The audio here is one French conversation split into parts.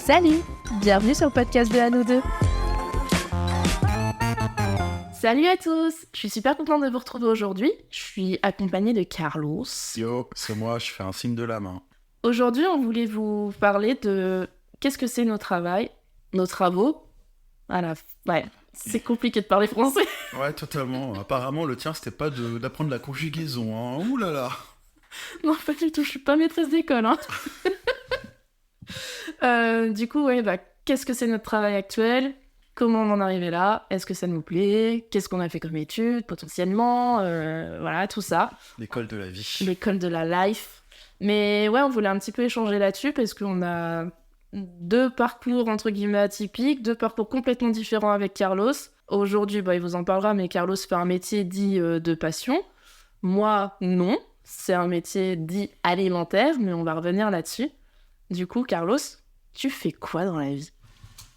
Salut, bienvenue sur le podcast de À nous deux. Salut à tous, je suis super contente de vous retrouver aujourd'hui. Je suis accompagnée de Carlos. Yo, c'est moi, je fais un signe de la main. Aujourd'hui, on voulait vous parler de qu'est-ce que c'est nos travaux. Voilà, ouais, c'est compliqué de parler français. Ouais, totalement. Apparemment, le tien, c'était pas d'apprendre la conjugaison, hein. Ouh là là. Non, pas du tout, je suis pas maîtresse d'école, hein. Du coup, ouais, qu'est-ce que c'est notre travail actuel ? Comment on en est arrivé là ? Est-ce que ça nous plaît ? Qu'est-ce qu'on a fait comme études, potentiellement ? Voilà, tout ça. L'école de la vie. L'école de la life. Mais ouais, on voulait un petit peu échanger là-dessus parce qu'on a deux parcours entre guillemets atypiques, deux parcours complètement différents avec Carlos. Aujourd'hui, il vous en parlera, mais Carlos fait un métier dit de passion. Moi, non. C'est un métier dit alimentaire, mais on va revenir là-dessus. Du coup, Carlos, tu fais quoi dans la vie ?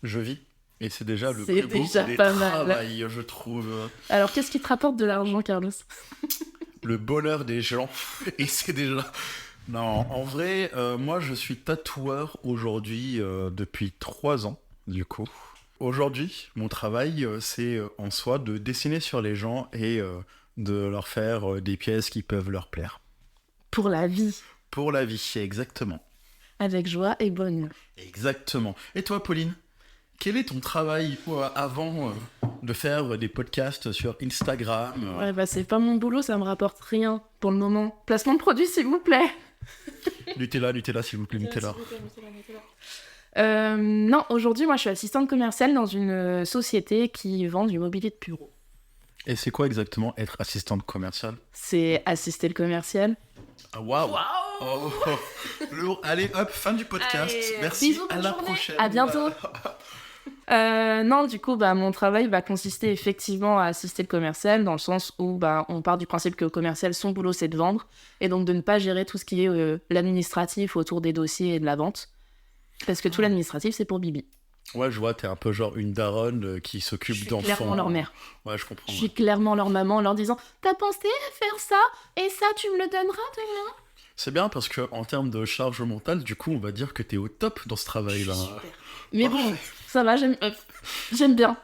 Je vis. Et c'est déjà le C'est plus beau déjà des pas mal. travails, je trouve. Alors, qu'est-ce qui te rapporte de l'argent, Carlos ? Le bonheur des gens. Et c'est déjà... Non, en vrai, moi, je suis tatoueur aujourd'hui depuis 3 ans, du coup. Aujourd'hui, mon travail, c'est en soi de dessiner sur les gens et de leur faire des pièces qui peuvent leur plaire. Pour la vie. Pour la vie, exactement. Avec joie et bonheur. Exactement. Et toi, Pauline ? Quel est ton travail avant de faire des podcasts sur Instagram Ouais, c'est pas mon boulot, ça me rapporte rien pour le moment. Placement de produit, s'il vous plaît. Nutella, s'il vous plaît, Nutella. Non, aujourd'hui, moi, je suis assistante commerciale dans une société qui vend du mobilier de bureau. Et c'est quoi exactement être assistante commerciale ? C'est assister le commercial. Ah, waouh. Oh, lourd. Allez, hop, fin du podcast. Allez, merci, bisous, à la journée. prochaine. À bientôt. Non, du coup, mon travail va consister effectivement à assister le commercial, dans le sens où on part du principe que le commercial, son boulot, c'est de vendre, et donc de ne pas gérer tout ce qui est l'administratif autour des dossiers et de la vente, parce que tout l'administratif, c'est pour Bibi. Ouais, je vois, t'es un peu genre une daronne qui s'occupe d'enfants. Je suis clairement leur mère. Ouais, je comprends. Je suis clairement leur maman en leur disant « T'as pensé à faire ça ? Et ça, tu me le donneras demain ?» C'est bien parce que en termes de charge mentale, du coup, on va dire que t'es au top dans ce travail-là. Mais bon, ça va, j'aime bien.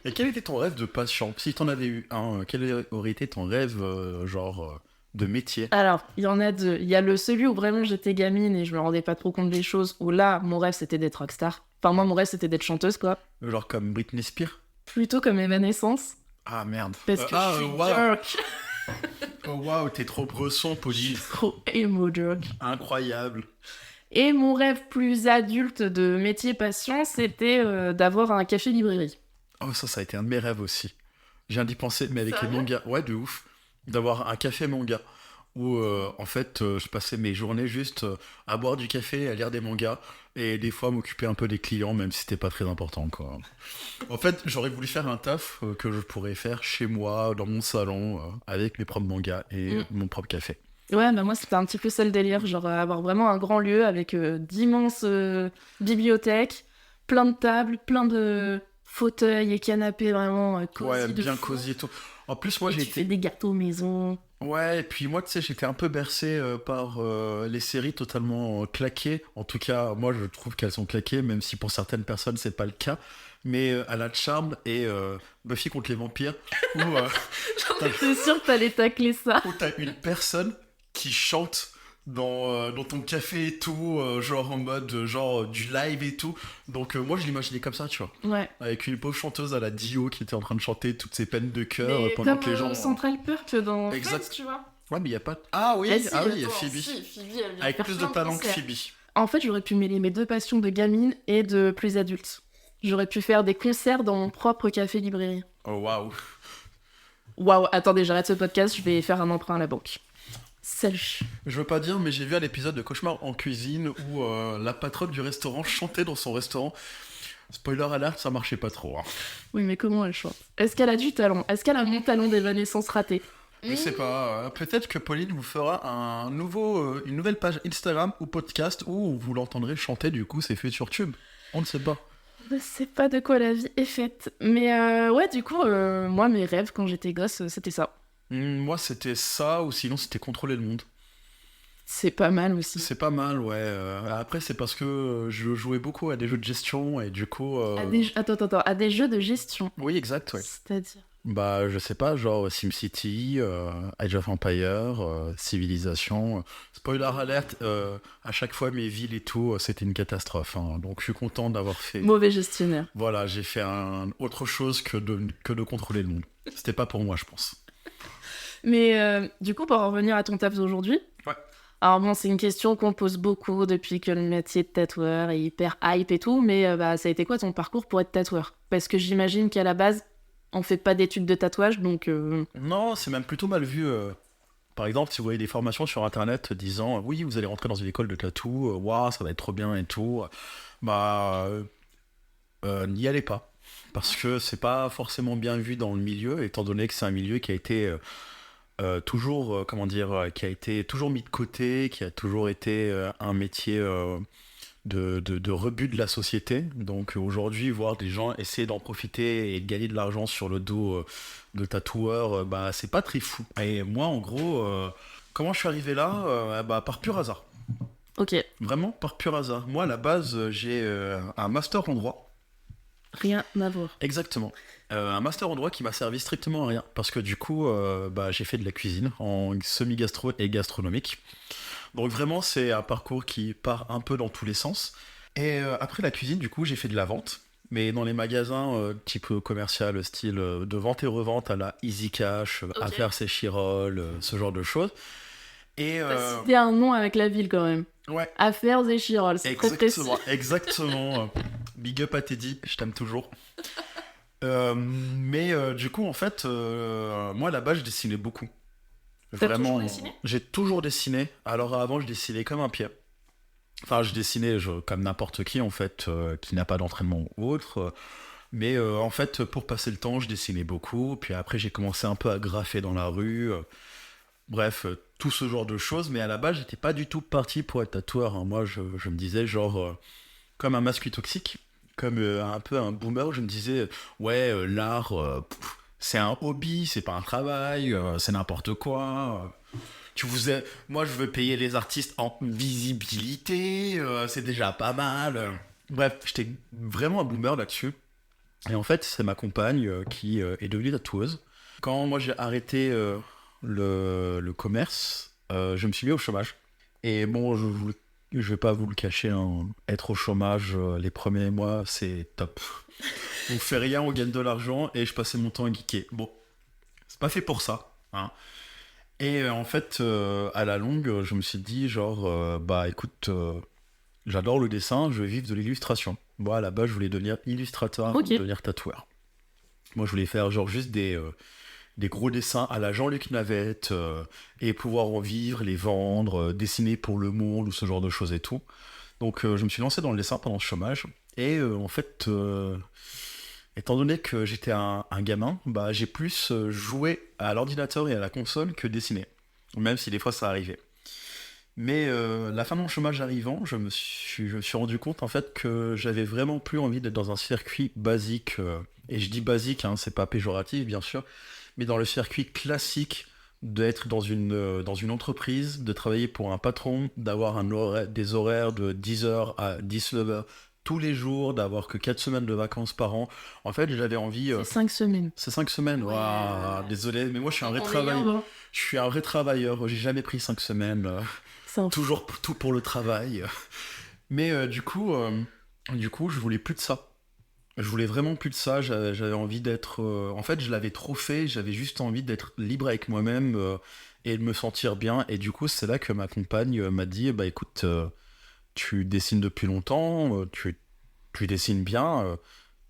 Et quel était ton rêve de passion ? Si t'en avais eu un, quel aurait été ton rêve, de métier ? Alors, il y en a deux. Il y a celui où vraiment j'étais gamine et je me rendais pas trop compte des choses, où là, mon rêve, c'était d'être rockstar. Enfin, moi, mon rêve, c'était d'être chanteuse, quoi. Genre comme Britney Spears ? Plutôt comme Evanescence. Ah, merde. Parce que je suis jerk. Oh, waouh, t'es trop bresson, Pauline. Trop emo jerk. Incroyable. Et mon rêve plus adulte de métier passion, c'était d'avoir un café-librairie. Oh, ça a été un de mes rêves aussi. Je viens d'y penser, mais avec les mangas. Ouais, de ouf. D'avoir un café manga. Où, en fait, je passais mes journées juste à boire du café, à lire des mangas, et des fois m'occuper un peu des clients, même si c'était pas très important, quoi. En fait, j'aurais voulu faire un taf que je pourrais faire chez moi, dans mon salon, avec mes propres mangas et mon propre café. Ouais, moi, c'était un petit peu ça le délire, genre avoir vraiment un grand lieu avec d'immenses bibliothèques, plein de tables, plein de fauteuils et canapés vraiment cosy. Ouais, bien cosy et tout. En plus, moi, tu fais des gâteaux maison. Ouais, et puis moi, tu sais, j'étais un peu bercé par les séries totalement claquées. En tout cas, moi, je trouve qu'elles sont claquées, même si pour certaines personnes, c'est pas le cas. Mais à la Charmed et Buffy contre les vampires, où c'est sûr que t'allais tacler ça. Où t'as une personne qui chante dans ton café et tout, genre en mode du live et tout. Donc moi, je l'imaginais comme ça, tu vois. Ouais. Avec une pauvre chanteuse à la Dio qui était en train de chanter toutes ses peines de cœur pendant comme que les gens... Central Perk dans exact. Friends, tu vois. Ouais, mais il y a pas... Ah oui, il y a Phoebe. Si, Phoebe, elle vient avec faire plus plein de talent que concerts. Phoebe. En fait, j'aurais pu mêler mes deux passions de gamine et de plus adulte. J'aurais pu faire des concerts dans mon propre café-librairie. Oh, waouh. Waouh, attendez, j'arrête ce podcast, je vais faire un emprunt à la banque. Salut. Je veux pas dire, mais j'ai vu un épisode de Cauchemar en cuisine où la patronne du restaurant chantait dans son restaurant. Spoiler alert, ça marchait pas trop. Hein. Oui, mais comment elle chante ? Est-ce qu'elle a du talent ? Est-ce qu'elle a mon talent d'Evanescence raté ? Je sais pas. Peut-être que Pauline vous fera une nouvelle page Instagram ou podcast où vous l'entendrez chanter, du coup, c'est fait sur Tube. On ne sait pas. Je sais pas de quoi la vie est faite. Mais ouais, du coup, moi, mes rêves quand j'étais gosse, c'était ça. Moi, c'était ça, ou sinon, c'était contrôler le monde. C'est pas mal aussi. C'est pas mal, ouais. Après, c'est parce que je jouais beaucoup à des jeux de gestion et du coup. Attends, à des jeux de gestion. Oui, exact, ouais. C'est-à-dire? Bah, je sais pas, genre SimCity, Age of Empires, Civilization. Spoiler alert, à chaque fois mes villes et tout, c'était une catastrophe, hein. Donc je suis content d'avoir fait. Mauvais gestionnaire. Voilà, j'ai fait autre chose que de contrôler le monde. C'était pas pour moi, je pense. Mais du coup, pour en revenir à ton taf d'aujourd'hui. Ouais. Alors bon, c'est une question qu'on pose beaucoup depuis que le métier de tatoueur est hyper hype et tout, mais bah, ça a été quoi ton parcours pour être tatoueur? Parce que j'imagine qu'à la base, on fait pas d'études de tatouage, donc... Non, c'est même plutôt mal vu. Par exemple, si vous voyez des formations sur internet disant oui, vous allez rentrer dans une école de tatou, waouh, ça va être trop bien et tout, bah, n'y allez pas. Parce que c'est pas forcément bien vu dans le milieu, étant donné que c'est un milieu qui a été toujours, comment dire, qui a été toujours mis de côté, qui a toujours été un métier de rebut de la société. Donc aujourd'hui, voir des gens essayer d'en profiter et de gagner de l'argent sur le dos de tatoueurs, bah c'est pas très fou. Et moi, en gros, comment je suis arrivé là? Bah par pur hasard. Ok, Vraiment par pur hasard. Moi, à la base, j'ai un master en droit. rien à voir. Exactement. Un master en droit qui m'a servi strictement à rien. Parce que du coup, bah, j'ai fait de la cuisine en semi-gastro et gastronomique. Donc vraiment, c'est un parcours qui part un peu dans tous les sens. Et après la cuisine, du coup, j'ai fait de la vente. Mais dans les magasins type commercial, style de vente et revente à la Easy Cash, Affaires et Chirol, ce genre de choses. Et C'était un nom avec la ville quand même. ouais, Affaires et Chirol, c'est très précis. exactement. Big up à Teddy, je t'aime toujours. Mais du coup, en fait, moi là-bas, je dessinais beaucoup. T'as Vraiment, toujours dessiné? j'ai toujours dessiné. Alors avant, je dessinais comme un pied. Enfin, je dessinais comme n'importe qui, en fait, qui n'a pas d'entraînement ou autre. Mais en fait, pour passer le temps, je dessinais beaucoup. Puis après, j'ai commencé un peu à graffer dans la rue. Bref, tout ce genre de choses. Mais à la base, j'étais pas du tout parti pour être tatoueur, hein. Moi, je me disais, genre, comme un masque toxique, comme un peu un boomer, je me disais, ouais, l'art, c'est un hobby, c'est pas un travail, c'est n'importe quoi. Moi, je veux payer les artistes en visibilité, c'est déjà pas mal. Bref, j'étais vraiment un boomer là-dessus. Et en fait, c'est ma compagne qui est devenue tatoueuse. Quand moi j'ai arrêté le commerce, je me suis mis au chômage. Et bon, je vais pas vous le cacher, hein, être au chômage les premiers mois, c'est top. On fait rien, on gagne de l'argent et je passais mon temps à geeker. Bon, c'est pas fait pour ça, hein. Et en fait, à la longue, je me suis dit, genre, bah écoute, j'adore le dessin, je vais vivre de l'illustration. Moi, à la base, je voulais devenir illustrateur, avant de devenir tatoueur. Moi, je voulais faire genre juste des gros dessins à la Jean-Luc Navette et pouvoir en vivre, les vendre, dessiner pour le monde ou ce genre de choses et tout. Donc, je me suis lancé dans le dessin pendant ce chômage. Et en fait, étant donné que j'étais un gamin, bah, j'ai plus joué à l'ordinateur et à la console que dessiné. Même si des fois ça arrivait. Mais la fin de mon chômage arrivant, je me suis rendu compte en fait que j'avais vraiment plus envie d'être dans un circuit basique. Et je dis basique, hein, c'est pas péjoratif bien sûr, mais dans le circuit classique d'être dans une entreprise, de travailler pour un patron, d'avoir des horaires de 10h à 19h tous les jours, d'avoir que 4 semaines de vacances par an. En fait, j'avais envie... C'est 5 semaines. C'est 5 semaines, Ouais. waouh, désolé, mais moi je suis un vrai travailleur. Je suis un vrai travailleur, j'ai jamais pris 5 semaines. Toujours tout pour le travail. Mais du coup, je voulais plus de ça. Je voulais vraiment plus de ça. J'avais envie d'être. En fait, je l'avais trop fait. J'avais juste envie d'être libre avec moi-même et de me sentir bien. Et du coup, c'est là que ma compagne m'a dit bah écoute, tu dessines depuis longtemps, tu dessines bien,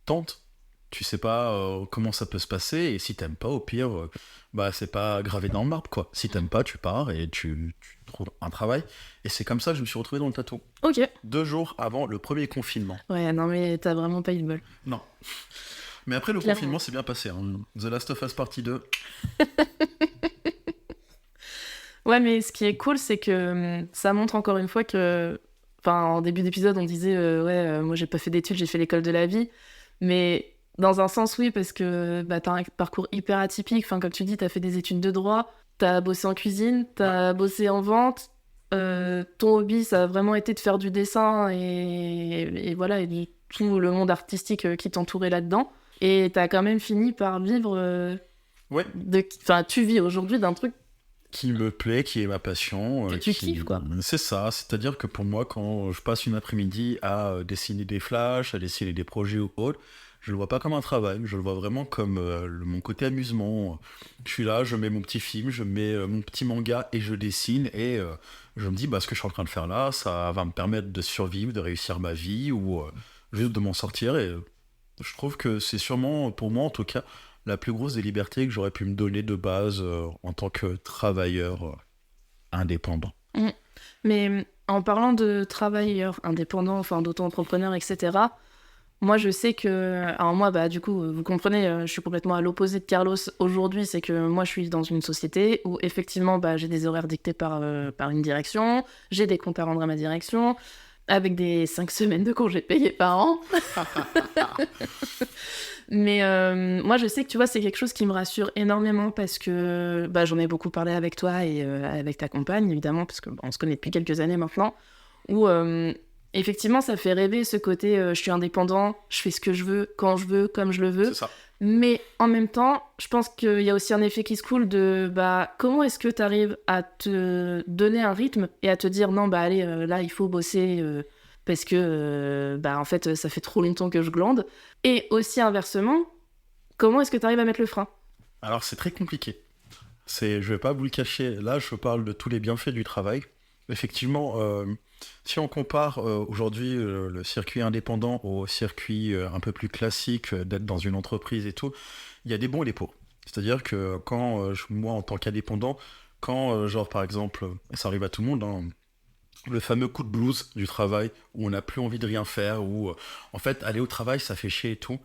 tente. Tu sais pas comment ça peut se passer. Et si t'aimes pas, au pire, bah c'est pas gravé dans le marbre quoi. Si t'aimes pas, tu pars et tu trouves un travail. Et c'est comme ça que je me suis retrouvé dans le tatou. Ok. 2 jours avant le premier confinement. Ouais, non mais t'as vraiment pas eu de bol. Non. Mais après le Clairement. confinement, c'est bien passé, hein. The Last of Us Partie 2. Ouais, mais ce qui est cool, c'est que ça montre encore une fois que... Enfin, en début d'épisode, on disait moi j'ai pas fait d'études, j'ai fait l'école de la vie. Mais dans un sens, oui, parce que bah, t'as un parcours hyper atypique. Enfin, comme tu dis, t'as fait des études de droit, t'as bossé en cuisine, t'as bossé en vente. ton hobby, ça a vraiment été de faire du dessin et voilà, et de tout le monde artistique qui t'entourait là-dedans. Et t'as quand même fini par vivre... Ouais. Enfin, tu vis aujourd'hui d'un truc Qui me plaît, qui est ma passion. que tu kiffes, quoi. C'est ça, c'est-à-dire que pour moi, quand je passe une après-midi à dessiner des flashs, à dessiner des projets ou autre, je le vois pas comme un travail, je le vois vraiment comme mon côté amusement. Je suis là, je mets mon petit film, je mets mon petit manga et je dessine et je me dis, bah, ce que je suis en train de faire là, ça va me permettre de survivre, de réussir ma vie ou juste de m'en sortir et je trouve que c'est sûrement, pour moi en tout cas, la plus grosse des libertés que j'aurais pu me donner de base en tant que travailleur indépendant. Mm. Mais en parlant de travailleurs indépendants, enfin d'auto-entrepreneurs, etc., moi je sais que... Alors moi, bah, du coup, vous comprenez, je suis complètement à l'opposé de Carlos aujourd'hui, c'est que moi je suis dans une société où effectivement bah, j'ai des horaires dictés par une direction, j'ai des comptes à rendre à ma direction, avec des 5 semaines de congés payés par an. Mais moi, je sais que tu vois, c'est quelque chose qui me rassure énormément parce que bah, j'en ai beaucoup parlé avec toi et avec ta compagne, évidemment, parce qu'on se connaît depuis quelques années maintenant, où effectivement, ça fait rêver ce côté je suis indépendant, je fais ce que je veux, quand je veux, comme je le veux. C'est ça. Mais en même temps, je pense qu'il y a aussi un effet qui se coule de bah, comment est-ce que tu arrives à te donner un rythme et à te dire non, bah allez, là, il faut bosser parce que bah, en fait, ça fait trop longtemps que je glande. Et aussi inversement, comment est-ce que tu arrives à mettre le frein? Alors c'est très compliqué. Je vais pas vous le cacher, là je parle de tous les bienfaits du travail. Effectivement, si on compare aujourd'hui le circuit indépendant au circuit un peu plus classique d'être dans une entreprise et tout, il y a des bons et des pour. C'est-à-dire que quand moi en tant qu'indépendant, quand genre par exemple, ça arrive à tout le monde, hein, le fameux coup de blues du travail où on n'a plus envie de rien faire, où en fait aller au travail ça fait chier et tout.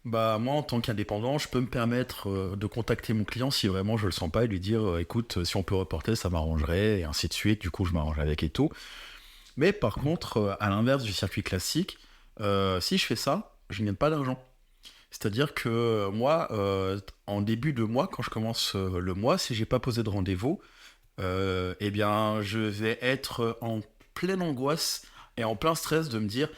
Bah moi en tant qu'indépendant, je peux me permettre de contacter mon client si vraiment je le sens pas et lui dire écoute si on peut reporter ça m'arrangerait et ainsi de suite. Du coup je m'arrange avec et tout. Mais par contre à l'inverse du circuit classique, si je fais ça, je ne gagne pas d'argent. C'est-à-dire que moi en début de mois quand je commence le mois, si j'ai pas posé de rendez-vous, eh bien je vais être en pleine angoisse et en plein stress de me dire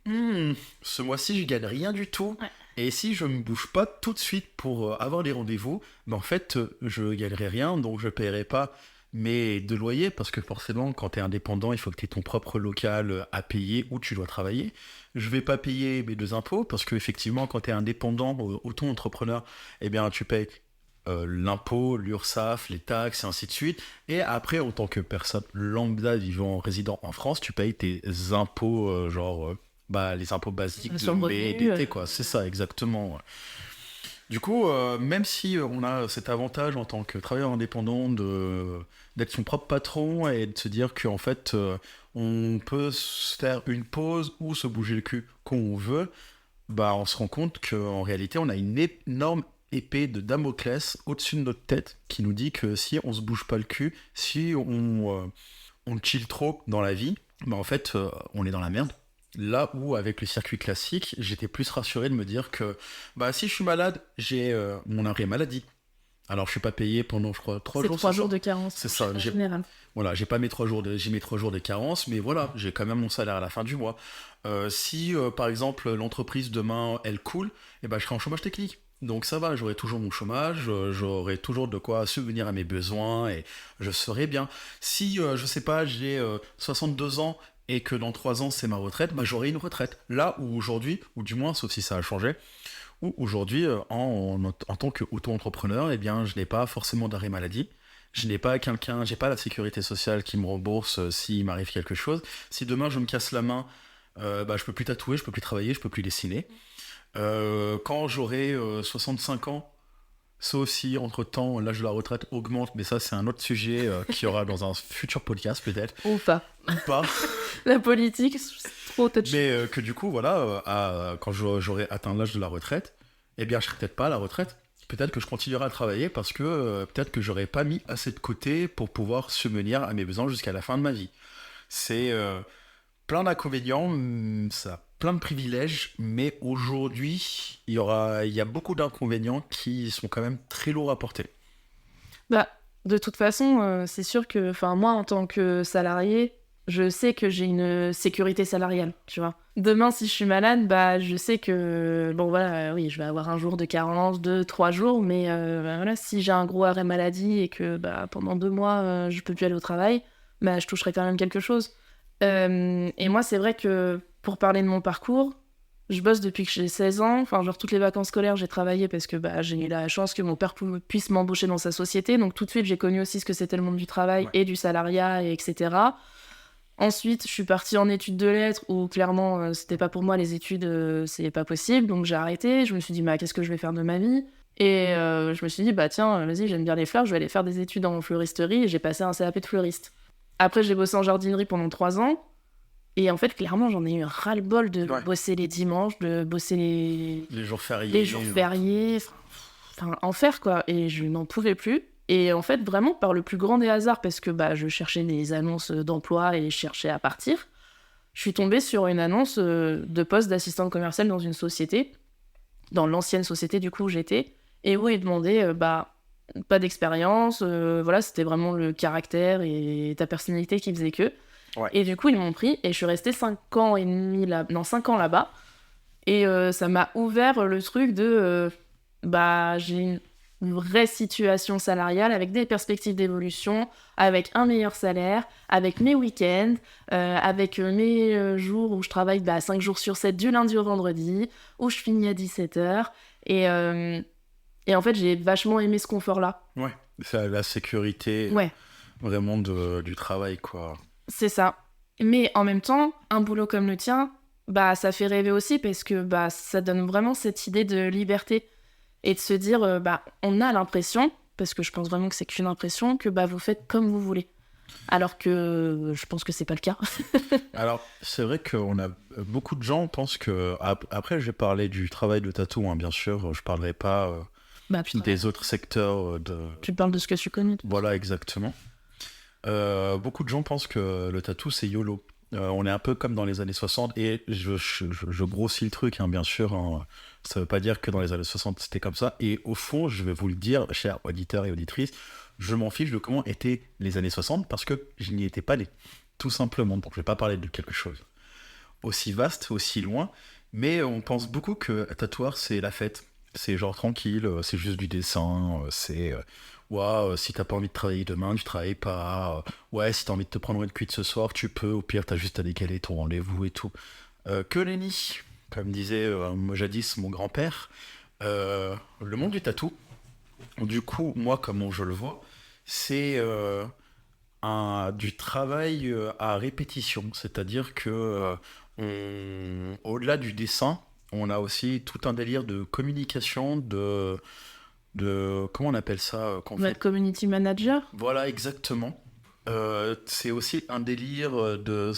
ce mois-ci, je gagne rien du tout. Ouais. Et si je me bouge pas tout de suite pour avoir des rendez-vous, ben en fait, je gagnerai rien, donc je paierai pas mes de loyer, parce que forcément, quand tu es indépendant, il faut que tu aies ton propre local à payer où tu dois travailler. Je vais pas payer mes deux impôts, parce que effectivement, quand tu es indépendant, auto-entrepreneur, eh bien, tu payes l'impôt, l'URSSAF, les taxes, et ainsi de suite. Et après, en tant que personne lambda vivant, résident en France, tu payes tes impôts, bah, les impôts basiques Sur de le B et revenu, d'été, quoi. C'est ça, exactement. Ouais. Du coup, même si on a cet avantage en tant que travailleur indépendant d'être son propre patron et de se dire qu'en fait, on peut se faire une pause ou se bouger le cul quand on veut, bah, on se rend compte qu'en réalité, on a une énorme épée de Damoclès au-dessus de notre tête qui nous dit que si on se bouge pas le cul, si on chill trop dans la vie, bah en fait, on est dans la merde. Là où, avec le circuit classique, j'étais plus rassuré de me dire que bah, si je suis malade, j'ai mon arrêt maladie. Alors, je suis pas payé pendant, je crois, 3 C'est jours. 3 c'est jours ça de carence. C'est ça. En général. Voilà, j'ai pas mes 3 jours j'ai mes 3 jours de carence, mais voilà, j'ai quand même mon salaire à la fin du mois. Si, par exemple, l'entreprise demain, elle coule, eh ben, je serai en chômage technique. Donc ça va, j'aurai toujours mon chômage, j'aurai toujours de quoi subvenir à mes besoins et je serai bien. Si, je sais pas, j'ai 62 ans et que dans 3 ans c'est ma retraite, bah, j'aurai une retraite. Là où aujourd'hui, ou du moins, sauf si ça a changé, où aujourd'hui, en tant qu'auto-entrepreneur, eh bien, je n'ai pas forcément d'arrêt maladie. Je n'ai pas quelqu'un, j'ai pas la sécurité sociale qui me rembourse s'il m'arrive quelque chose. Si demain je me casse la main, bah, je peux plus tatouer, je peux plus travailler, je peux plus dessiner. Quand j'aurai 65 ans, sauf si entre-temps l'âge de la retraite augmente, mais ça c'est un autre sujet qu'il y aura dans un futur podcast peut-être, Ou pas. ou pas. La politique, c'est trop touchy. Mais que du coup, voilà, quand j'aurai atteint l'âge de la retraite, eh bien je serai peut-être pas à la retraite. Peut-être que je continuerai à travailler parce que peut-être que j'aurais pas mis assez de côté pour pouvoir subvenir à mes besoins jusqu'à la fin de ma vie. C'est plein d'inconvénients, ça a plein de privilèges, mais aujourd'hui, il y a beaucoup d'inconvénients qui sont quand même très lourds à porter. Bah, De toute façon, c'est sûr que, enfin, moi, en tant que salarié, je sais que j'ai une sécurité salariale, tu vois. Demain, si je suis malade, bah, je sais que, bon, voilà, oui, je vais avoir un jour de carence, 2, 3 jours, mais bah, voilà, si j'ai un gros arrêt maladie et que, bah, pendant 2 mois, je peux plus aller au travail, bah, je toucherai quand même quelque chose. Et moi, c'est vrai que, pour parler de mon parcours, je bosse depuis que j'ai 16 ans. Enfin, genre, toutes les vacances scolaires, j'ai travaillé parce que bah, j'ai eu la chance que mon père puisse m'embaucher dans sa société. Donc, tout de suite, j'ai connu aussi ce que c'était le monde du travail et du salariat, et etc. Ensuite, je suis partie en études de lettres où, clairement, c'était pas pour moi, les études, c'est pas possible. Donc, j'ai arrêté. Je me suis dit, bah, qu'est-ce que je vais faire de ma vie? Et je me suis dit, bah, tiens, vas-y, j'aime bien les fleurs, je vais aller faire des études en fleuristerie. Et j'ai passé un CAP de fleuriste. Après, j'ai bossé en jardinerie pendant 3 ans. Et en fait, clairement, j'en ai eu ras-le-bol de bosser les dimanches, de bosser les jours fériés. Les jours fériés, enfin, enfer, quoi. Et je n'en pouvais plus. Et en fait, vraiment, par le plus grand des hasards, parce que bah, je cherchais des annonces d'emploi et je cherchais à partir, je suis tombée sur une annonce de poste d'assistante commerciale dans une société, dans l'ancienne société, du coup, où j'étais, et où ils demandaient, bah, pas d'expérience, voilà, c'était vraiment le caractère et ta personnalité qui faisait que. Ouais. Et du coup, ils m'ont pris et je suis restée 5 ans et demi là, non, 5 ans là-bas. Et ça m'a ouvert le truc de bah, j'ai une vraie situation salariale avec des perspectives d'évolution, avec un meilleur salaire, avec mes week-ends, avec mes jours où je travaille 5 jours sur 7 du lundi au vendredi, où je finis à 17h. Et en fait, j'ai vachement aimé ce confort-là. Ouais, c'est la sécurité vraiment du travail, quoi. C'est ça. Mais en même temps, un boulot comme le tien, bah, ça fait rêver aussi parce que bah, ça donne vraiment cette idée de liberté et de se dire, bah, on a l'impression, parce que je pense vraiment que c'est qu'une impression, que bah, vous faites comme vous voulez. Alors que je pense que c'est pas le cas. Alors, c'est vrai qu'on a beaucoup de gens pensent que... Après, j'ai parlé du travail de tatou, hein, bien sûr, je parlerai pas des autres secteurs de... Tu parles de ce que tu connais. Voilà, exactement. Beaucoup de gens pensent que le tatou, c'est YOLO. On est un peu comme dans les années 60, et je grossis le truc, hein, bien sûr. Hein. Ça veut pas dire que dans les années 60, c'était comme ça. Et au fond, je vais vous le dire, chers auditeurs et auditrices, je m'en fiche de comment étaient les années 60 parce que je n'y étais pas né. Tout simplement. Donc, je vais pas parler de quelque chose aussi vaste, aussi loin. Mais on pense beaucoup que tatoueur, c'est la fête. C'est genre tranquille, c'est juste du dessin, c'est... si t'as pas envie de travailler demain, tu travailles pas. Si t'as envie de te prendre une cuite ce soir, tu peux. Au pire, t'as juste à décaler ton rendez-vous et tout. Que nenni, comme disait jadis mon grand-père. Le monde du tatou, du coup, moi, comment je le vois, c'est du travail à répétition. C'est-à-dire que au-delà du dessin, on a aussi tout un délire de communication, de comment on appelle ça Community manager. Voilà, exactement. C'est aussi un délire de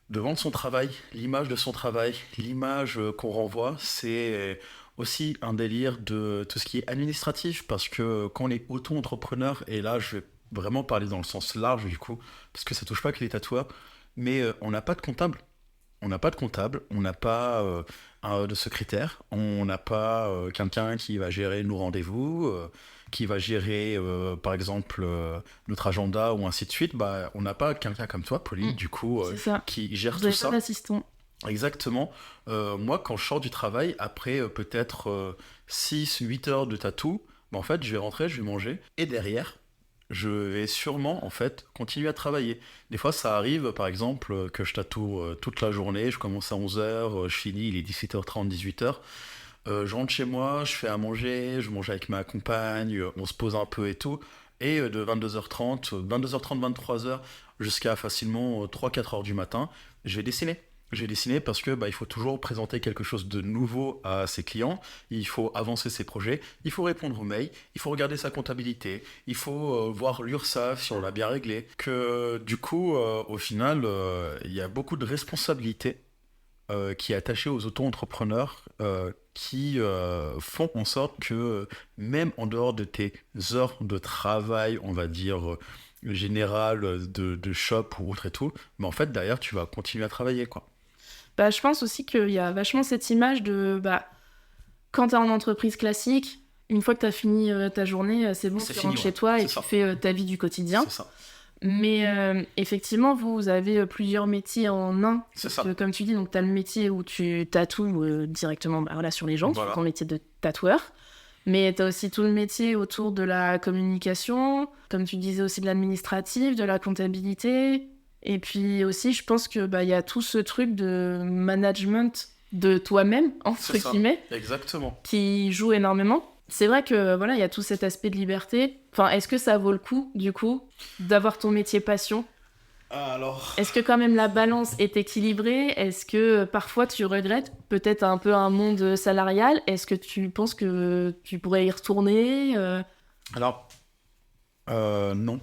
vendre son travail, l'image de son travail, l'image qu'on renvoie. C'est aussi un délire de tout ce qui est administratif, parce que quand on est auto-entrepreneur, et là je vais vraiment parler dans le sens large du coup, parce que ça touche pas que les tatoueurs, mais on n'a pas de comptable. On n'a pas de comptable, on n'a pas de secrétaire, on n'a pas quelqu'un qui va gérer nos rendez-vous, qui va gérer par exemple notre agenda ou ainsi de suite. Bah, on n'a pas quelqu'un comme toi, Pauline, du coup, qui gère tout ça. Vous n'avez pas d'assistant. Exactement. Moi, quand je sors du travail, après peut-être 6-8 heures de tatou, bah, en fait, je vais rentrer, je vais manger, et derrière, je vais sûrement en fait continuer à travailler. Des fois ça arrive par exemple que je tatoue toute la journée, je commence à 11h, je finis, il est 17h30, 18h. Je rentre chez moi, je fais à manger, je mange avec ma compagne, on se pose un peu et tout. Et de 22h30, 23h jusqu'à facilement 3-4h du matin, je vais dessiner. J'ai dessiné parce que il faut toujours présenter quelque chose de nouveau à ses clients, il faut avancer ses projets, il faut répondre aux mails, il faut regarder sa comptabilité, il faut voir l'URSSAF si on l'a bien réglé. Que du coup, au final, il y a beaucoup de responsabilités qui est attachée aux auto-entrepreneurs qui font en sorte que même en dehors de tes heures de travail, on va dire général, de shop ou autre et tout, mais en fait derrière tu vas continuer à travailler, quoi. Bah, je pense aussi qu'il y a vachement cette image de quand t'es en entreprise classique, une fois que tu as fini ta journée, c'est bon, C'est tu fini, rentres ouais. chez toi et C'est tu ça. fais ta vie du quotidien. C'est ça. Mais effectivement, vous avez plusieurs métiers en un. C'est Parce ça. que, comme tu dis, donc tu as le métier où tu tatoues directement voilà, sur les gens, Voilà. c'est ton métier de tatoueur. Mais tu as aussi tout le métier autour de la communication, comme tu disais aussi de l'administratif, de la comptabilité. Et puis aussi, je pense que y a tout ce truc de management de toi-même, entre C'est ça. guillemets, Exactement. qui joue énormément. C'est vrai que voilà, il y a tout cet aspect de liberté. Enfin, est-ce que ça vaut le coup, du coup, d'avoir ton métier passion? Alors, Est-ce que quand même la balance est équilibrée? Est-ce que parfois tu regrettes peut-être un peu un monde salarial? Est-ce que tu penses que tu pourrais y retourner? alors non,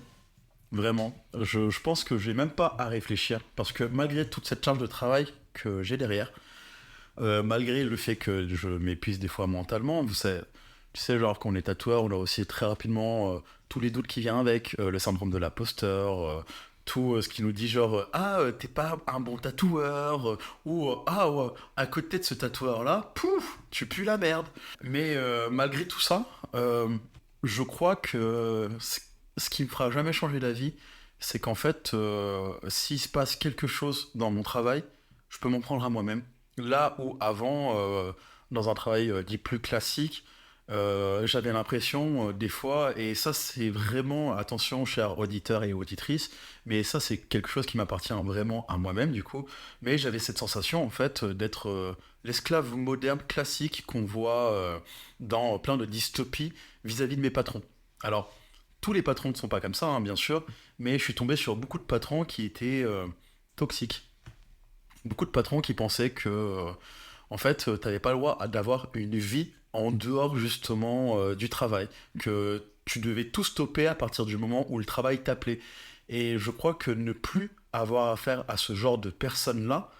vraiment. Je pense que j'ai même pas à réfléchir parce que malgré toute cette charge de travail que j'ai derrière, malgré le fait que je m'épuise des fois mentalement, tu sais, genre quand on est tatoueur, on a aussi très rapidement tous les doutes qui viennent avec, le syndrome de l'imposteur, tout ce qui nous dit genre t'es pas un bon tatoueur, ou à côté de ce tatoueur-là, pouf, tu pues la merde. Mais malgré tout ça, je crois que ce qui me fera jamais changer d'avis, c'est qu'en fait, s'il se passe quelque chose dans mon travail, je peux m'en prendre à moi-même. Là où avant, dans un travail dit plus classique, j'avais l'impression des fois, et ça c'est vraiment, attention chers auditeurs et auditrices, mais ça c'est quelque chose qui m'appartient vraiment à moi-même du coup, mais j'avais cette sensation en fait d'être l'esclave moderne classique qu'on voit dans plein de dystopies vis-à-vis de mes patrons. Alors, tous les patrons ne sont pas comme ça, hein, bien sûr, mais je suis tombé sur beaucoup de patrons qui étaient toxiques. Beaucoup de patrons qui pensaient que, en fait, t'avais pas le droit d'avoir une vie en dehors justement du travail, que tu devais tout stopper à partir du moment où le travail t'appelait. Et je crois que ne plus avoir affaire à ce genre de personnes-là,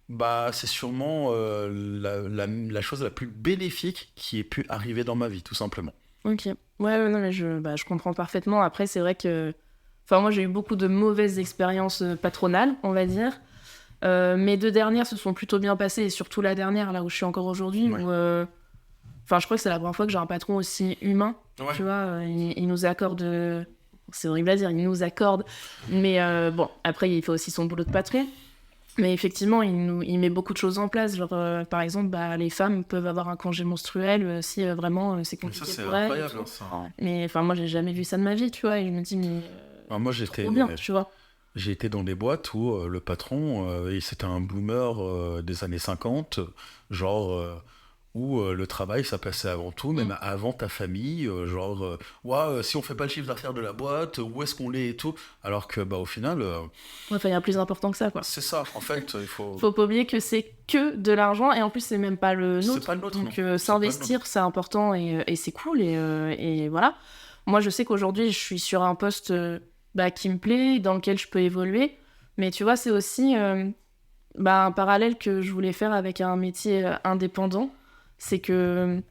bah, c'est sûrement la chose la plus bénéfique qui ait pu arriver dans ma vie, tout simplement. Ok. Ouais, non, mais je comprends parfaitement. Après, c'est vrai que... Enfin, moi, j'ai eu beaucoup de mauvaises expériences patronales, on va dire. Mes 2 dernières se sont plutôt bien passées, et surtout la dernière, là où je suis encore aujourd'hui, Ouais. où... Enfin, je crois que c'est la première fois que j'ai un patron aussi humain, Ouais. tu vois. Il nous accorde... C'est horrible à dire, il nous accorde. Mais bon, après, il fait aussi son boulot de patron. Mais effectivement, il met beaucoup de choses en place. Genre, par exemple, les femmes peuvent avoir un congé menstruel si vraiment c'est Mais compliqué ça, c'est pour elles. et incroyable, tout. hein, ça. Mais enfin, moi, j'ai jamais vu ça de ma vie, tu vois. Et je me dis, mais Enfin, moi, trop bien, tu vois. j'ai été dans des boîtes où le patron, c'était un boomer des années 50, genre où le travail, ça passait avant tout, même avant ta famille, genre, si on fait pas le chiffre d'affaires de la boîte, où est-ce qu'on est et tout, alors que, bah, au final, Ouais, enfin, il y a plus important que ça, quoi. c'est ça, en fait, il faut... Faut pas oublier que c'est que de l'argent, et en plus, c'est même pas le C'est nôtre. pas le nôtre, Donc, non. s'investir, c'est important, et c'est cool, et voilà. Moi, je sais qu'aujourd'hui, je suis sur un poste qui me plaît, dans lequel je peux évoluer. Mais tu vois, c'est aussi un parallèle que je voulais faire avec un métier indépendant. C'est que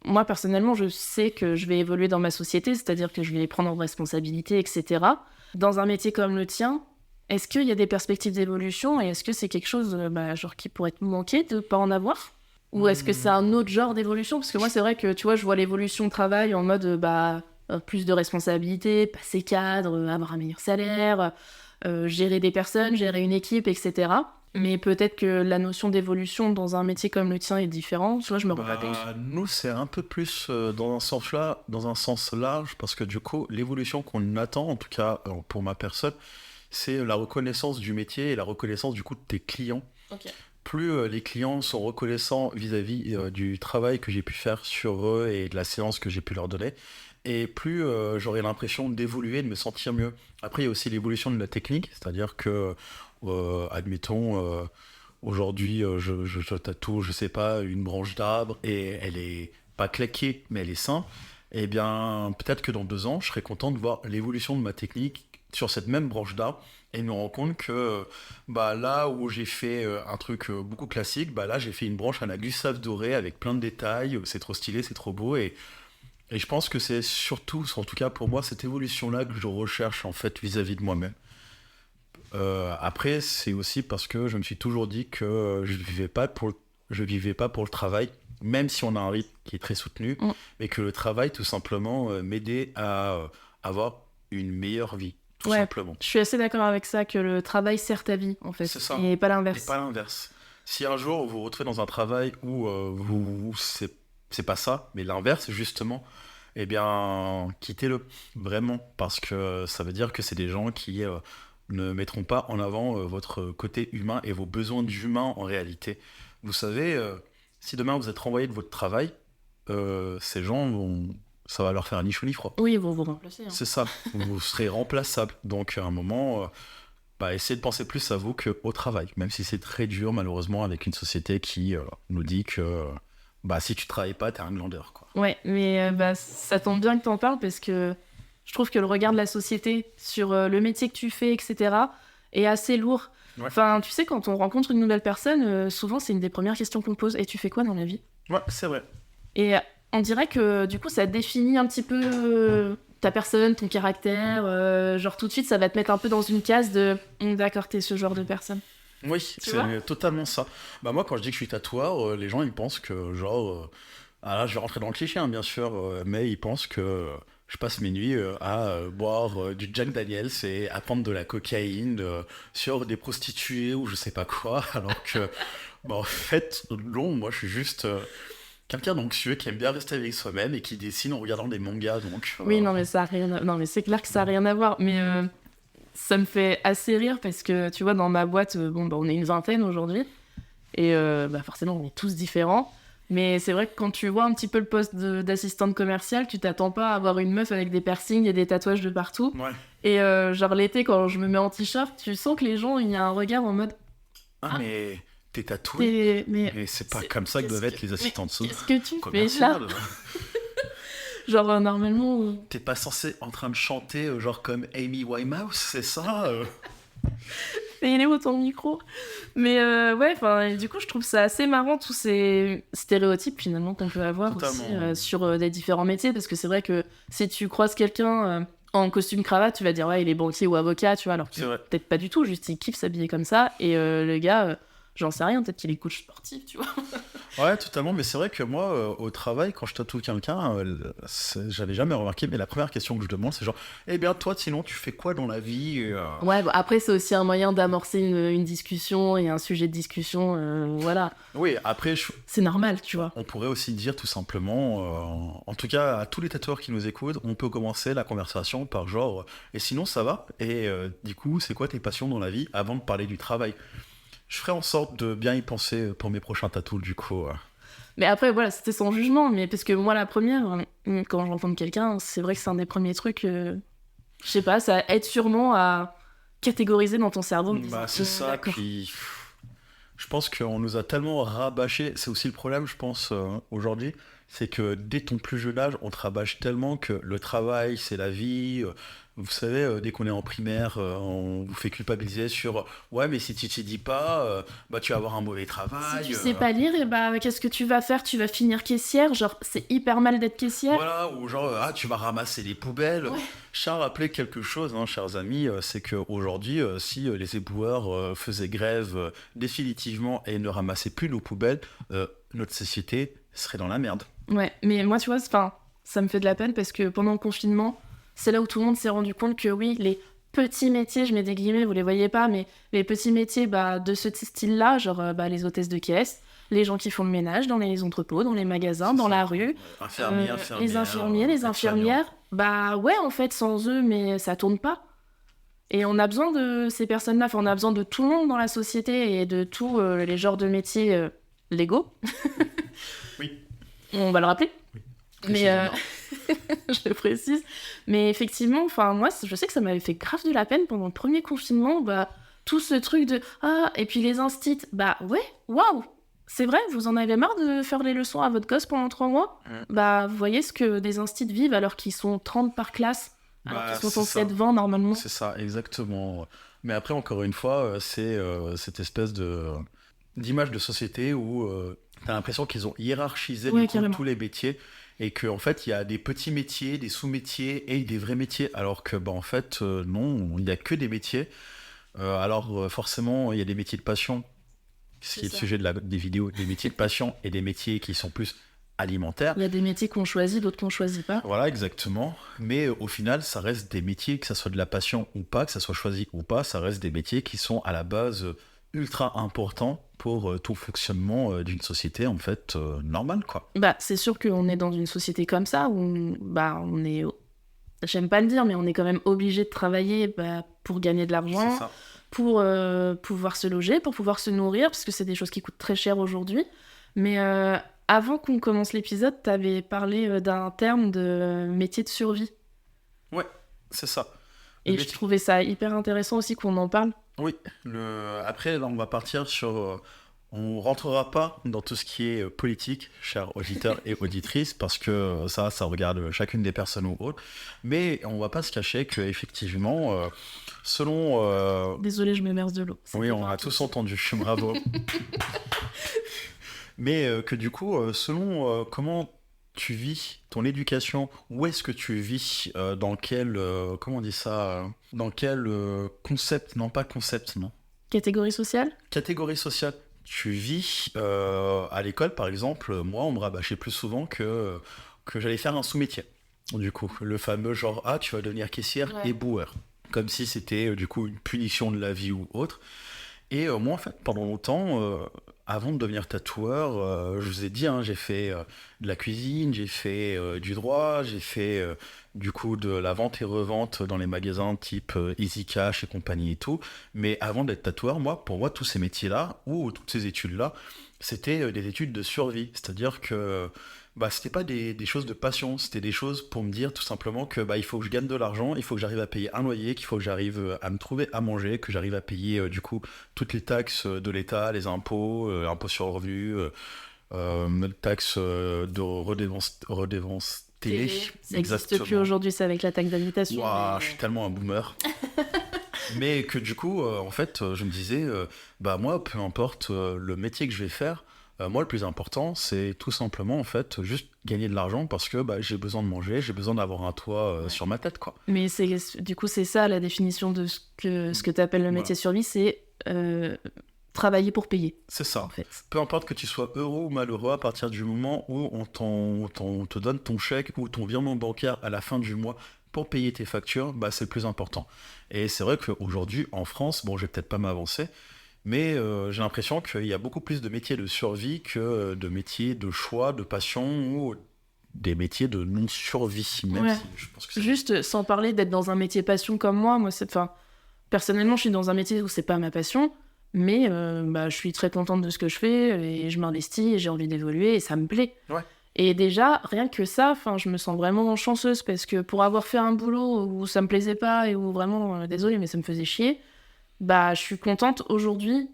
moi, personnellement, je sais que je vais évoluer dans ma société, c'est-à-dire que je vais prendre en responsabilité, etc. Dans un métier comme le tien, est-ce qu'il y a des perspectives d'évolution et est-ce que c'est quelque chose genre qui pourrait te manquer de pas en avoir? Ou est-ce que c'est un autre genre d'évolution? Parce que moi, c'est vrai que, tu vois, je vois l'évolution de travail en mode plus de responsabilités, passer cadre, avoir un meilleur salaire, gérer des personnes, gérer une équipe, etc. Mais peut-être que la notion d'évolution dans un métier comme le tien est différente. Tu vois, je me rends pas compte. Nous, c'est un peu plus dans un sens large, parce que du coup, l'évolution qu'on attend, en tout cas pour ma personne, c'est la reconnaissance du métier et la reconnaissance du coup de tes clients. Ok. Plus les clients sont reconnaissants vis-à-vis du travail que j'ai pu faire sur eux et de la séance que j'ai pu leur donner, et plus j'aurai l'impression d'évoluer, de me sentir mieux. Après, il y a aussi l'évolution de la technique, c'est-à-dire que, admettons, aujourd'hui, je tatoue, je sais pas, une branche d'arbre, et elle est pas claquée, mais elle est simple. Eh bien, peut-être que dans 2 ans, je serai content de voir l'évolution de ma technique sur cette même branche d'arbre, et me rends compte que là où j'ai fait un truc beaucoup classique, là j'ai fait une branche à la Gustave doré avec plein de détails, c'est trop stylé, c'est trop beau, et je pense que c'est surtout, en tout cas pour moi, cette évolution-là que je recherche en fait vis-à-vis de moi-même. Après, c'est aussi parce que je me suis toujours dit que je vivais pas pour le travail, même si on a un rythme qui est très soutenu, mais que le travail, tout simplement, m'aidait à avoir une meilleure vie, tout simplement. Je suis assez d'accord avec ça, que le travail sert ta vie, en fait, C'est ça. et pas Et l'inverse. pas l'inverse. Si un jour vous vous retrouvez dans un travail où c'est pas ça, mais l'inverse, justement, eh bien, quittez-le, vraiment, parce que ça veut dire que c'est des gens qui ne mettront pas en avant votre côté humain et vos besoins d'humain en réalité. Vous savez, si demain vous êtes renvoyé de votre travail, ces gens ça va leur faire ni chaud ni froid. Oui, ils vont vous remplacer. C'est ça, vous serez remplaçable. Donc à un moment, essayez de penser plus à vous qu'au travail, même si c'est très dur malheureusement avec une société qui nous dit que si tu travailles pas, t'es un glandeur, quoi. Ouais, mais ça tombe bien que t'en parles, parce que je trouve que le regard de la société sur le métier que tu fais, etc., est assez lourd. Ouais. Enfin, tu sais, quand on rencontre une nouvelle personne, souvent c'est une des premières questions qu'on pose. Et tu fais quoi dans la vie ? Ouais, c'est vrai. Et on dirait que du coup ça définit un petit peu ta personne, ton caractère, genre tout de suite ça va te mettre un peu dans une case de d'accord, t'es ce genre de personne. Oui, Tu vois ? c'est totalement ça. Moi quand je dis que je suis tatoueur, les gens ils pensent que genre là je vais rentrer dans le cliché bien sûr, mais ils pensent que je passe mes nuits à boire du Jack Daniels et à prendre de la cocaïne sur des prostituées ou je sais pas quoi, alors que en fait non, moi je suis juste quelqu'un d'anxieux qui aime bien rester avec soi-même et qui dessine en regardant des mangas, donc... Oui, non mais ça a rien non mais c'est clair que ça a rien à voir, mais ça me fait assez rire parce que tu vois, dans ma boîte, on est une vingtaine aujourd'hui, et forcément on est tous différents, mais c'est vrai que quand tu vois un petit peu le poste d'assistante commerciale, tu t'attends pas à avoir une meuf avec des piercings et des tatouages de partout. Ouais. Et genre l'été, quand je me mets en t-shirt, tu sens que les gens, il y a un regard en mode mais t'es tatoué, mais c'est pas comme ça que doivent être les assistantes qu'est-ce que tu fais là ? commerciales. Genre normalement T'es pas censé en train de chanter genre comme Amy Winehouse, c'est ça et il est où ton micro ? Mais du coup je trouve ça assez marrant, tous ces stéréotypes finalement qu'on peut avoir Totalement. aussi sur des différents métiers, parce que c'est vrai que si tu croises quelqu'un en costume cravate, tu vas dire ouais il est banquier ou avocat, tu vois, alors que C'est vrai. peut-être pas du tout, juste il kiffe s'habiller comme ça, et le gars j'en sais rien, peut-être qu'il est coach sportif, tu vois. Ouais, totalement, mais c'est vrai que moi, au travail, quand je tatoue quelqu'un, j'avais jamais remarqué, mais la première question que je demande, c'est genre, eh bien, toi, sinon, tu fais quoi dans la vie Ouais, après, c'est aussi un moyen d'amorcer une discussion et un sujet de discussion, voilà. Oui, après, c'est normal, tu vois. On pourrait aussi dire tout simplement, en tout cas, à tous les tatoueurs qui nous écoutent, on peut commencer la conversation par genre, et sinon, ça va ? Et du coup, c'est quoi tes passions dans la vie avant de parler du travail ? Je ferai en sorte de bien y penser pour mes prochains tatous, du coup. Mais après, voilà, c'était sans jugement, mais parce que moi, la première, quand je rencontre quelqu'un, c'est vrai que c'est un des premiers trucs, je sais pas, ça aide sûrement à catégoriser dans ton cerveau. C'est ça, d'accord. Puis je pense qu'on nous a tellement rabâché, c'est aussi le problème, je pense, aujourd'hui, c'est que dès ton plus jeune âge, on te rabâche tellement que le travail, c'est la vie. Vous savez, dès qu'on est en primaire, on vous fait culpabiliser sur ouais, mais si tu t'y dis pas, tu vas avoir un mauvais travail. Si tu sais pas lire, et qu'est-ce que tu vas faire ? Tu vas finir caissière, genre c'est hyper mal d'être caissière. Voilà, ou genre tu vas ramasser les poubelles. Ouais. Je tiens à rappeler quelque chose, chers amis, c'est qu'aujourd'hui, si les éboueurs faisaient grève définitivement et ne ramassaient plus nos poubelles, notre société serait dans la merde. Ouais, mais moi, tu vois, ça me fait de la peine parce que pendant le confinement, c'est là où tout le monde s'est rendu compte que oui, les petits métiers, je mets des guillemets, vous les voyez pas, mais les petits métiers de ce style-là, genre les hôtesses de caisse, les gens qui font le ménage dans les entrepôts, dans les magasins, dans la rue, les infirmiers, les infirmières, ouais, en fait, sans eux, mais ça tourne pas. Et on a besoin de ces personnes-là, on a besoin de tout le monde dans la société et de tous les genres de métiers légaux. Oui. On va le rappeler. Oui. Mais je le précise. Mais effectivement, moi, je sais que ça m'avait fait grave de la peine pendant le premier confinement. Tout ce truc de et puis les instits. Ouais, waouh, c'est vrai, vous en avez marre de faire les leçons à votre gosse pendant 3 mois. Vous voyez ce que des instits vivent alors qu'ils sont 30 par classe, alors qu'ils sont censés être 20 normalement. C'est ça, exactement. Mais après, encore une fois, c'est cette espèce d'image de société où t'as l'impression qu'ils ont hiérarchisé tous les métiers et qu'en fait il y a des petits métiers, des sous-métiers et des vrais métiers, alors que en fait non, il n'y a que des métiers. Alors forcément il y a des métiers de passion ce C'est qui est le ça. sujet des vidéos, des métiers de passion et des métiers qui sont plus alimentaires. Il y a des métiers qu'on choisit, d'autres qu'on choisit pas. Voilà, exactement. Mais au final, ça reste des métiers, que ça soit de la passion ou pas, que ça soit choisi ou pas, ça reste des métiers qui sont à la base ultra importants pour tout fonctionnement d'une société, en fait, normale, quoi. Bah, c'est sûr qu'on est dans une société comme ça où bah, on est, j'aime pas le dire, mais on est quand même obligé de travailler bah, pour gagner de C'est l'argent, ça. pour pouvoir se loger, pour pouvoir se nourrir, parce que c'est des choses qui coûtent très cher aujourd'hui. Mais avant qu'on commence l'épisode, t'avais parlé d'un terme de métier de survie. Ouais, c'est ça. Le Et je métier- trouvais ça hyper intéressant aussi qu'on en parle. Oui, après, là, on va partir sur... On rentrera pas dans tout ce qui est politique, chers auditeurs et auditrices, parce que ça regarde chacune des personnes ou autres. Mais on va pas se cacher qu'effectivement, selon... Désolée, je m'immerse de l'eau. oui, on a tous entendu, bravo. Mais que du coup, selon comment tu vis ton éducation, où est-ce que tu vis, dans quel... comment on dit ça dans quel concept, non pas concept, non. Catégorie sociale? Catégorie sociale. Tu vis à l'école, par exemple, moi, on me rabâchait plus souvent que j'allais faire un sous-métier. Du coup, le fameux genre, ah, tu vas devenir caissière Ouais. et boueur. Comme si c'était, du coup, une punition de la vie ou autre. Et moi, en fait, pendant longtemps, avant de devenir tatoueur, je vous ai dit, hein, j'ai fait de la cuisine, j'ai fait du droit, j'ai fait du coup de la vente et revente dans les magasins type Easy Cash et compagnie et tout. Mais avant d'être tatoueur, moi, pour moi, tous ces métiers-là, ou toutes ces études-là, c'était des études de survie. C'est-à-dire que bah, c'était pas des choses de passion, c'était des choses pour me dire tout simplement que bah, il faut que je gagne de l'argent, il faut que j'arrive à payer un loyer, qu'il faut que j'arrive à me trouver à manger, que j'arrive à payer du coup toutes les taxes de l'État, les impôts, impôts sur le revenu, taxes de redevance télé. Ça n'existe plus aujourd'hui, c'est avec la taxe d'habitation. Ouah, mais- je suis tellement un boomer. Mais que du coup, en fait, je me disais, bah moi, peu importe le métier que je vais faire, moi, le plus important, c'est tout simplement, en fait, juste gagner de l'argent parce que bah, j'ai besoin de manger, j'ai besoin d'avoir un toit sur ma tête, quoi. Mais du coup, c'est ça la définition de ce que tu appelles le métier de survie, c'est travailler pour payer, C'est ça. en fait. Peu importe que tu sois heureux ou malheureux, à partir du moment où on te donne ton chèque ou ton virement bancaire à la fin du mois pour payer tes factures, bah, c'est le plus important. Et c'est vrai qu'aujourd'hui, en France, bon, je vais peut-être pas m'avancer, mais j'ai l'impression qu'il y a beaucoup plus de métiers de survie que de métiers de choix, de passion ou des métiers de non-survie, même Ouais. si je pense que c'est... Juste, sans parler d'être dans un métier passion comme moi, enfin, personnellement, je suis dans un métier où c'est pas ma passion, mais bah, je suis très contente de ce que je fais et je m'investis et j'ai envie d'évoluer et ça me plaît. Ouais. Et déjà, rien que ça, je me sens vraiment chanceuse parce que pour avoir fait un boulot où ça me plaisait pas et où vraiment, désolée, mais ça me faisait chier, bah, je suis contente aujourd'hui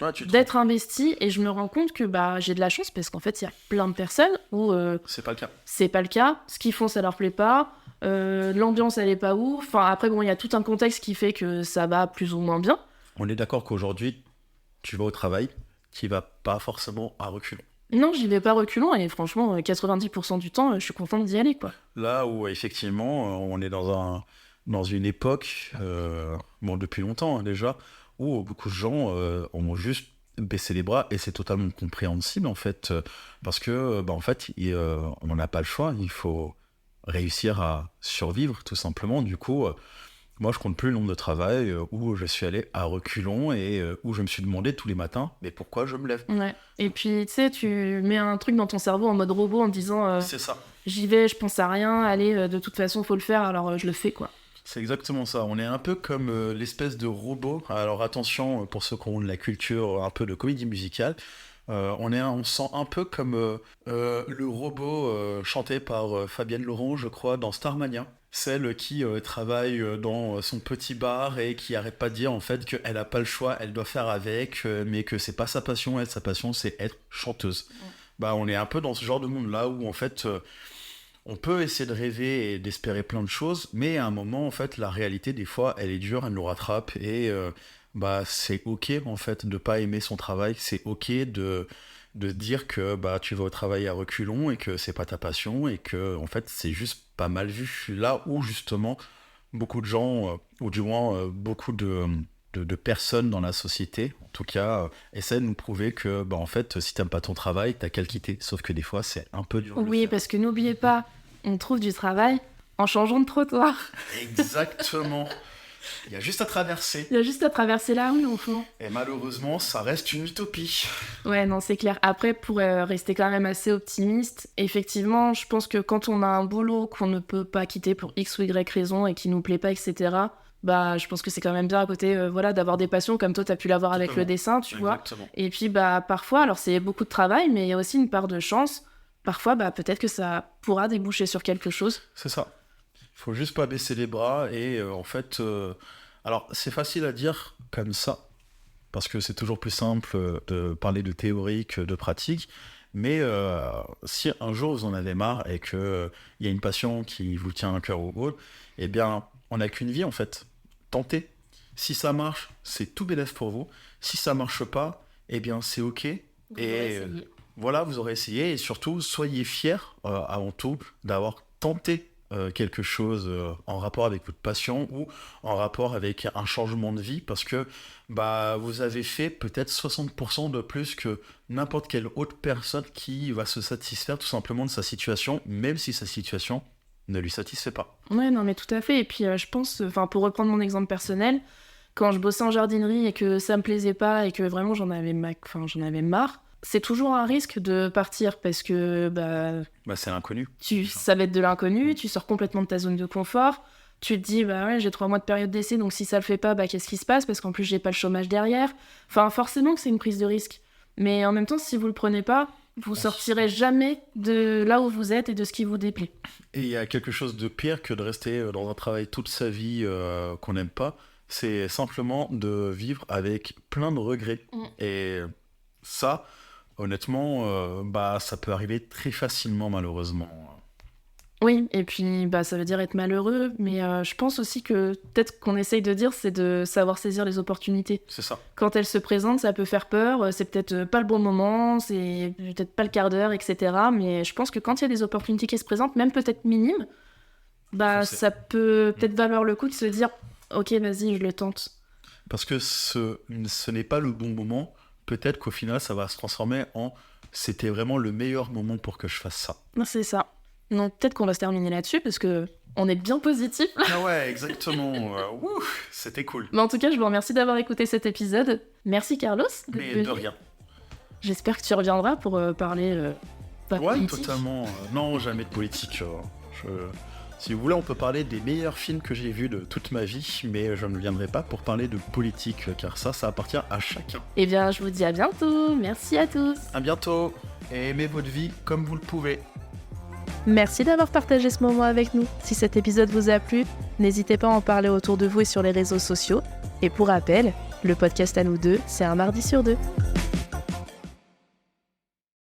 Ouais, tu te d'être investie et je me rends compte que bah, j'ai de la chance parce qu'en fait, il y a plein de personnes où C'est pas le cas. c'est pas le cas, ce qu'ils font, ça leur plaît pas, l'ambiance, elle est pas ouf. Enfin, après, bon, il y a tout un contexte qui fait que ça va plus ou moins bien. On est d'accord qu'aujourd'hui, tu vas au travail, tu vas pas forcément à reculons. Non, j'y vais pas reculant et franchement, 90% du temps, je suis contente d'y aller, quoi. Là où effectivement, on est dans une époque, bon depuis longtemps hein, déjà, où beaucoup de gens ont juste baissé les bras et c'est totalement compréhensible en fait, parce que bah, en fait, on n'a pas le choix, il faut réussir à survivre tout simplement. Du coup, moi je compte plus le nombre de travail où je suis allé à reculons et où je me suis demandé tous les matins, mais pourquoi je me lève? Ouais. Et puis, tu sais, tu mets un truc dans ton cerveau en mode robot en disant C'est ça. j'y vais, je pense à rien, allez, de toute façon, faut le faire, alors je le fais, quoi. C'est exactement ça. On est un peu comme l'espèce de robot. Alors attention, pour ceux qui ont de la culture un peu de comédie musicale, on se sent un peu comme le robot chanté par Fabienne Laurent, je crois, dans Starmania. Celle qui travaille dans son petit bar et qui arrête pas de dire en fait qu'elle a pas le choix, elle doit faire avec, mais que c'est pas sa passion, sa passion c'est être chanteuse. Bah on est un peu dans ce genre de monde là où en fait on peut essayer de rêver et d'espérer plein de choses, mais à un moment, en fait, la réalité, des fois, elle est dure, elle nous rattrape, et bah, c'est ok, en fait, de pas aimer son travail, c'est ok de dire que bah, tu vas au travail à reculons et que c'est pas ta passion, et que, en fait, c'est juste pas mal vu. Là où, justement, beaucoup de gens, ou du moins, beaucoup de personnes dans la société, en tout cas, essaie de nous prouver que, en fait, si t'aimes pas ton travail, t'as qu'à le quitter. Sauf que des fois, c'est un peu dur. Oui, parce que n'oubliez pas, on trouve du travail en changeant de trottoir. Exactement. Il y a juste à traverser. Il y a juste à traverser la rue, enfant. Et malheureusement, ça reste une utopie. Ouais, non, c'est clair. Après, pour rester quand même assez optimiste, effectivement, je pense que quand on a un boulot qu'on ne peut pas quitter pour X ou Y raison et qui nous plaît pas, etc., je pense que c'est quand même bien à côté, d'avoir des passions comme toi, t'as pu l'avoir avec le dessin, tu vois. Et puis, parfois, alors c'est beaucoup de travail, mais il y a aussi une part de chance. Parfois, peut-être que ça pourra déboucher sur quelque chose. C'est ça. Il faut juste pas baisser les bras et en fait... Alors, c'est facile à dire comme ça, parce que c'est toujours plus simple de parler de théorie que de pratique, mais si un jour vous en avez marre et qu'il y a une passion qui vous tient à cœur au haut, eh bien, on n'a qu'une vie en fait. Tentez. Si ça marche, c'est tout bénef pour vous. Si ça marche pas, eh bien, c'est ok. Voilà, vous aurez essayé et surtout, soyez fiers avant tout d'avoir tenté quelque chose en rapport avec votre passion ou en rapport avec un changement de vie parce que vous avez fait peut-être 60% de plus que n'importe quelle autre personne qui va se satisfaire tout simplement de sa situation, même si sa situation ne lui satisfait pas. Ouais, non, mais tout à fait. Et puis, je pense, pour reprendre mon exemple personnel, quand je bossais en jardinerie et que ça me plaisait pas et que vraiment j'en avais marre, c'est toujours un risque de partir parce que c'est l'inconnu. Ça va être de l'inconnu, tu sors complètement de ta zone de confort, tu te dis j'ai 3 mois de période d'essai donc si ça le fait pas qu'est-ce qui se passe parce qu'en plus j'ai pas le chômage derrière. Enfin forcément que c'est une prise de risque. Mais en même temps si vous le prenez pas, vous sortirez jamais de là où vous êtes et de ce qui vous déplaît. Et il y a quelque chose de pire que de rester dans un travail toute sa vie qu'on n'aime pas, c'est simplement de vivre avec plein de regrets. Et ça honnêtement, ça peut arriver très facilement, malheureusement. Oui, et puis ça veut dire être malheureux, mais je pense aussi que peut-être qu'on essaye de dire, c'est de savoir saisir les opportunités. C'est ça. Quand elles se présentent, ça peut faire peur, c'est peut-être pas le bon moment, c'est peut-être pas le quart d'heure, etc. Mais je pense que quand il y a des opportunités qui se présentent, même peut-être minimes, ça peut peut-être valoir le coup de se dire « Ok, vas-y, je le tente ». Parce que ce n'est pas le bon moment. Peut-être qu'au final, ça va se transformer en « c'était vraiment le meilleur moment pour que je fasse ça ». C'est ça. Donc peut-être qu'on va se terminer là-dessus parce que on est bien positif. Ah ouais, exactement. C'était cool. Mais en tout cas, je vous remercie d'avoir écouté cet épisode. Merci Carlos. Mais de rien. J'espère que tu reviendras pour parler politique. Totalement. Non, jamais de politique. Si vous voulez, on peut parler des meilleurs films que j'ai vus de toute ma vie, mais je ne viendrai pas pour parler de politique, car ça appartient à chacun. Eh bien, je vous dis à bientôt. Merci à tous. À bientôt. Et aimez votre vie comme vous le pouvez. Merci d'avoir partagé ce moment avec nous. Si cet épisode vous a plu, n'hésitez pas à en parler autour de vous et sur les réseaux sociaux. Et pour rappel, le podcast à nous deux, c'est un mardi sur 2.